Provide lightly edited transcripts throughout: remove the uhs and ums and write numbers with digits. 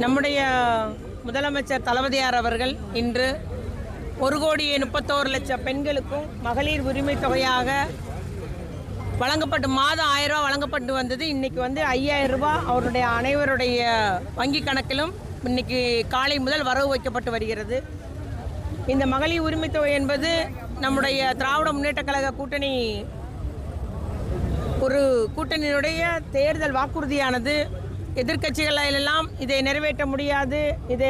நம்முடைய முதலமைச்சர் தளபதியார் அவர்கள் இன்று 1,31,00,000 பெண்களுக்கும் மகளிர் உரிமை தொகையாக வழங்கப்பட்டு மாதம் 1000 ரூபா வழங்கப்பட்டு வந்தது. இன்றைக்கி 5000 ரூபா அவருடைய அனைவருடைய வங்கி கணக்கிலும் இன்றைக்கி காலை முதல் வரவு வைக்கப்பட்டு வருகிறது. இந்த மகளிர் உரிமை தொகை என்பது நம்முடைய திராவிட முன்னேற்ற கழக கூட்டணியினுடைய தேர்தல் வாக்குறுதியானது. எதிர்க்கட்சிகளெல்லாம் இதை நிறைவேற்ற முடியாது, இதை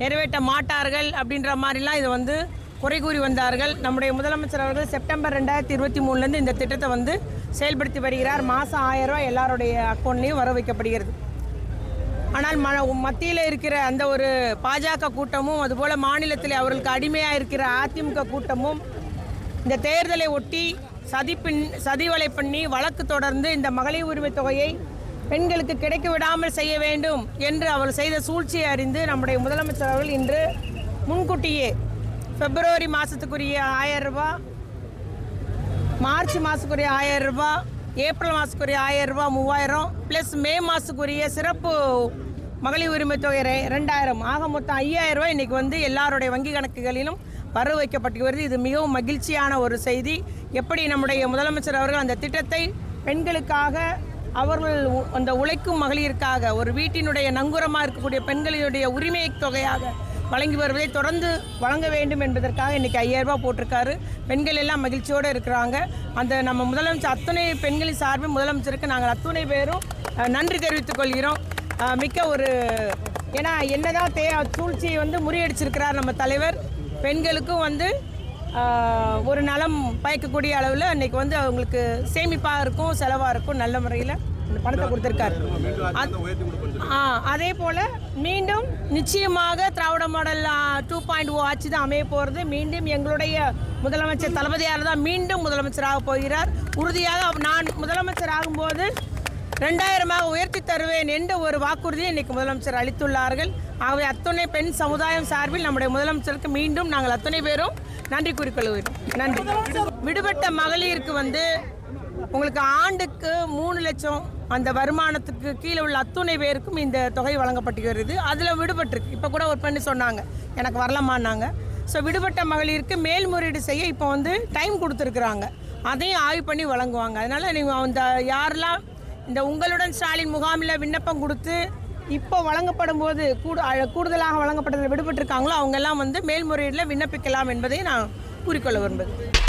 நிறைவேற்ற மாட்டார்கள் அப்படின்ற மாதிரிலாம் இதை குறை கூறி வந்தார்கள். நம்முடைய முதலமைச்சர் அவர்கள் செப்டம்பர் 2023 இந்த திட்டத்தை செயல்படுத்தி வருகிறார். மாதம் 1000 ரூபா எல்லாருடைய அக்கௌண்ட்லேயும் வர வைக்கப்படுகிறது. ஆனால் மத்தியில் இருக்கிற அந்த ஒரு பாஜக கூட்டமும் அதுபோல் மாநிலத்தில் அவர்களுக்கு அடிமையாக இருக்கிற அதிமுக கூட்டமும் இந்த தேர்தலை ஒட்டி சதிவலை பண்ணி வழக்கு தொடர்ந்து இந்த மகளிர் உரிமை தொகையை பெண்களுக்கு கிடைக்க விடாமல் செய்ய வேண்டும் என்று அவர் செய்த சூழ்ச்சியை அறிந்து நம்முடைய முதலமைச்சர் அவர்கள் இன்று முன்கூட்டியே பிப்ரவரி மாதத்துக்குரிய 1000 ரூபா, மார்ச் மாதத்துக்குரிய 1000 ரூபா, ஏப்ரல் மாதத்துக்குரிய 1000 ரூபா 3000 ப்ளஸ் மே மாதத்துக்குரிய சிறப்பு மகளிர் உரிமை தொகை 2000 ஆக மொத்தம் 5000 ரூபா இன்றைக்கி எல்லாருடைய வங்கி கணக்குகளிலும் வரவு வைக்கப்பட்டு வருது. இது மிகவும் மகிழ்ச்சியான ஒரு செய்தி. எப்படி நம்முடைய முதலமைச்சர் அவர்கள் அந்த திட்டத்தை பெண்களுக்காக, அவர்கள் அந்த உழைக்கும் மகளிருக்காக, ஒரு வீட்டினுடைய நங்குரமாக இருக்கக்கூடிய பெண்களுடைய உரிமை தொகையாக வழங்கி வருவதை தொடர்ந்து வழங்க வேண்டும் என்பதற்காக இன்றைக்கி 5000 ரூபா போட்டிருக்காரு. பெண்கள் எல்லாம் மகிழ்ச்சியோடு இருக்கிறாங்க. அந்த நம்ம முதலமைச்சர் அத்துணை பெண்களின் சார்பில் முதலமைச்சருக்கு நாங்கள் அத்துணை பேரும் நன்றி தெரிவித்துக் கொள்கிறோம். மிக்க ஏன்னா என்னதான் சூழ்ச்சியை முறியடிச்சிருக்கிறார் நம்ம தலைவர். பெண்களுக்கும் ஒரு நலம் பயக்கக்கூடிய அளவில் இன்றைக்கி அவங்களுக்கு சேமிப்பாக இருக்கும், செலவாக இருக்கும், நல்ல முறையில் இந்த பணத்தை கொடுத்துருக்காரு. அதே போல் மீண்டும் நிச்சயமாக திராவிட மாடல் 2.0 ஆட்சி தான் அமைய போகிறது. மீண்டும் எங்களுடைய முதலமைச்சர் தளபதியார் தான் மீண்டும் முதலமைச்சராக போகிறார். உறுதியாக நான் முதலமைச்சர் ஆகும்போது 2000 உயர்த்தி தருவேன் என்ற ஒரு வாக்குறுதியை இன்றைக்கு முதலமைச்சர் அளித்துள்ளார்கள். ஆகவே அத்துணை பெண் சமுதாயம் சார்பில் நம்முடைய முதலமைச்சருக்கு மீண்டும் நாங்கள் அத்தனை பேரும் நன்றி கூறிக்கொள்கிறோம். நன்றி. விடுபட்ட மகளிருக்கு உங்களுக்கு ஆண்டுக்கு 3 லட்சம் அந்த வருமானத்துக்கு கீழே உள்ள அத்துணை பேருக்கும் இந்த தொகை வழங்கப்பட்டுகிறது. அதில் விடுபட்டிருக்கு. இப்போ கூட ஒரு பெண்ணு சொன்னாங்க எனக்கு வரலாமான்னாங்க. ஸோ விடுபட்ட மகளிருக்கு மேல்முறையீடு செய்ய இப்போ டைம் கொடுத்துருக்குறாங்க. அதையும் ஆய்வு பண்ணி வழங்குவாங்க. அதனால் நீங்கள் அந்த யாரெல்லாம் இந்த உங்களுடன் ஸ்டாலின் முகாமில் விண்ணப்பம் கொடுத்து இப்போ வழங்கப்படும் போது கூடுதலாக வழங்கப்பட்டதில் விடுபட்டிருக்காங்களோ அவங்கெல்லாம் மேல்முறையீடில் விண்ணப்பிக்கலாம் என்பதை நான் கூறிக்கொள்ள விரும்புகிறேன்.